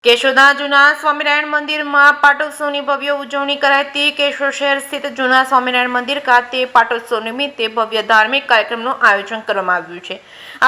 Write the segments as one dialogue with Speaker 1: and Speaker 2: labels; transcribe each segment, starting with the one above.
Speaker 1: કેશોદના જૂના સ્વામિનારાયણ મંદિરમાં પાટોત્સવની ભવ્ય ઉજવણી કરાઈ હતી। કેશોદ શહેર સ્થિત જૂના સ્વામિનારાયણ મંદિર ખાતે પાટોત્સવ નિમિત્તે ભવ્ય ધાર્મિક કાર્યક્રમનું આયોજન કરવામાં આવ્યું છે।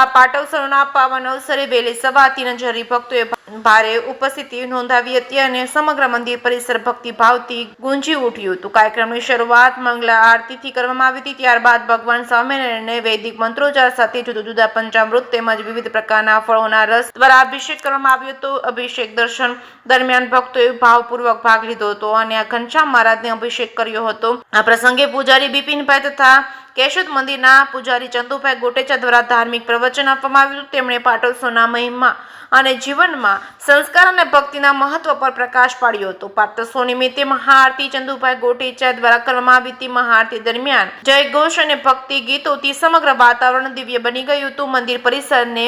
Speaker 1: આ પાટોત્સવના પાવન અવસરે વહેલી સવારથી જ હરિભક્તોએ ભારે ઉપસ્થિતિ નોંધાવી હતી અને સમગ્ર મંદિર પરિસર ભક્તિભાવથી ગુંજી ઉઠ્યું હતું। કાર્યક્રમની શરૂઆત મંગલા આરતીથી કરવામાં આવી હતી। ત્યારબાદ ભગવાન સ્વામિનારાયણને વૈદિક મંત્રોચ્ચાર સાથે જુદા જુદા પંચામૃત તેમજ વિવિધ પ્રકારના ફળોના રસ દ્વારા અભિષેક કરવામાં આવ્યો હતો। અભિષેક દર્શન દરમિયાન ભક્તોએ ભાવપૂર્વક ભાગ લીધો હતો અને ઘનશ્યામ મહારાજને અભિષેક કર્યો હતો। આ પ્રસંગે પૂજારી બિપિનભાઈ તથા કેશોદ મંદિરના પૂજારી ચંદુભાઈ ગોટેચા દ્વારા ધાર્મિક પ્રવચન આપવામાં આવ્યું। તેમણે પાટોત્સવના મહિમા અને જીવનમાં સંસ્કાર અને ભક્તિના મહત્વ પર પ્રકાશ પાડ્યો હતો। પાટોત્સવ નિમિત્તે મહાઆરતી ચંદુભાઈ ગોટેચા દ્વારા કરવામાં આવી હતી। મહાઆરતી દરમિયાન જય ઘોષ અને ભક્તિ ગીતોથી સમગ્ર વાતાવરણ દિવ્ય બની ગયું હતું। મંદિર પરિસરને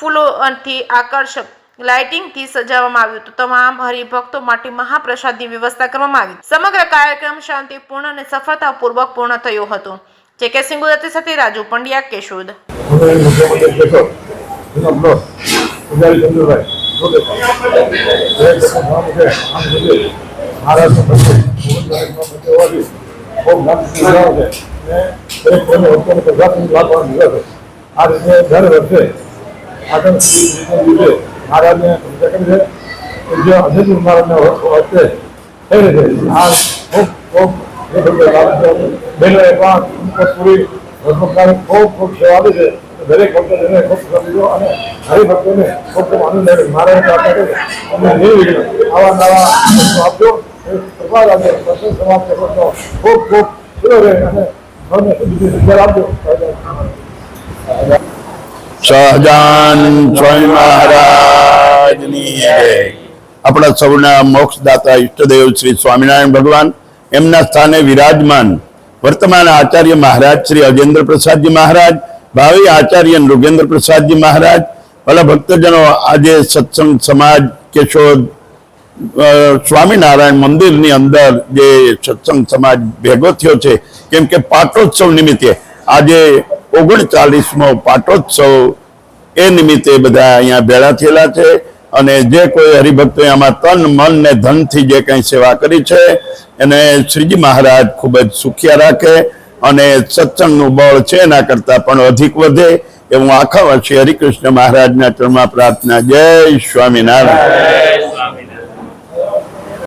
Speaker 1: ફૂલોથી આકર્ષક લાઇટિંગથી સજાવવામાં આવ્યું હતું। તમામ હરિભક્તો માટે મહાપ્રસાદની વ્યવસ્થા કરવામાં આવી। સમગ્ર કાર્યક્રમ શાંતિપૂર્ણ અને સફળતાપૂર્વક પૂર્ણ થયો હતો। જેકે સિંગુદત્તી સાથે રાજુ પંડ્યા, કેશોદ।
Speaker 2: महाराज ने जो अध्यक्ष महाराज ने होते पूरी खूब खूब सेवा दी है। दरेक भक्त ने खूब कर हरिभक्तों ने खूब आनंद महाराज आवा नवा आपको कृपा लागे समाज खूब खूब आपको
Speaker 3: સહજાન સ્વામી મહારાજની આપણા સૌના મોક્ષદાતા ઈષ્ટદેવ શ્રી સ્વામિનારાયણ ભગવાન એમના સ્થાને વિરાજમાન વર્તમાન આચાર્ય મહારાજ શ્રી અજેન્દ્ર પ્રસાદજી મહારાજ, ભાવિ આચાર્ય નૃગેન્દ્ર પ્રસાદજી મહારાજ, ભલા ભક્તજનો, આજે સત્સંગ સમાજ કેશોદ સ્વામિનારાયણ મંદિરની અંદર જે સત્સંગ સમાજ ભેગો થયો છે, કેમ કે પાટોત્સવ નિમિત્તે આજે 39મો પાટોત્સવ એ નિમિત્તે બધા અહીંયા ભેળા થયેલા છે અને જે કોઈ હરિભક્તોએ આમાં તન મન ને ધનથી જે કંઈ સેવા કરી છે એને શ્રીજી મહારાજ ખૂબ જ સુખિયા રાખે અને સત્સંગનું બળ છે એના કરતાં પણ અધિક વધે એવું આખા વર્ષે હરિકૃષ્ણ મહારાજના ચરણમાં પ્રાર્થના। જય સ્વામિનારાયણ।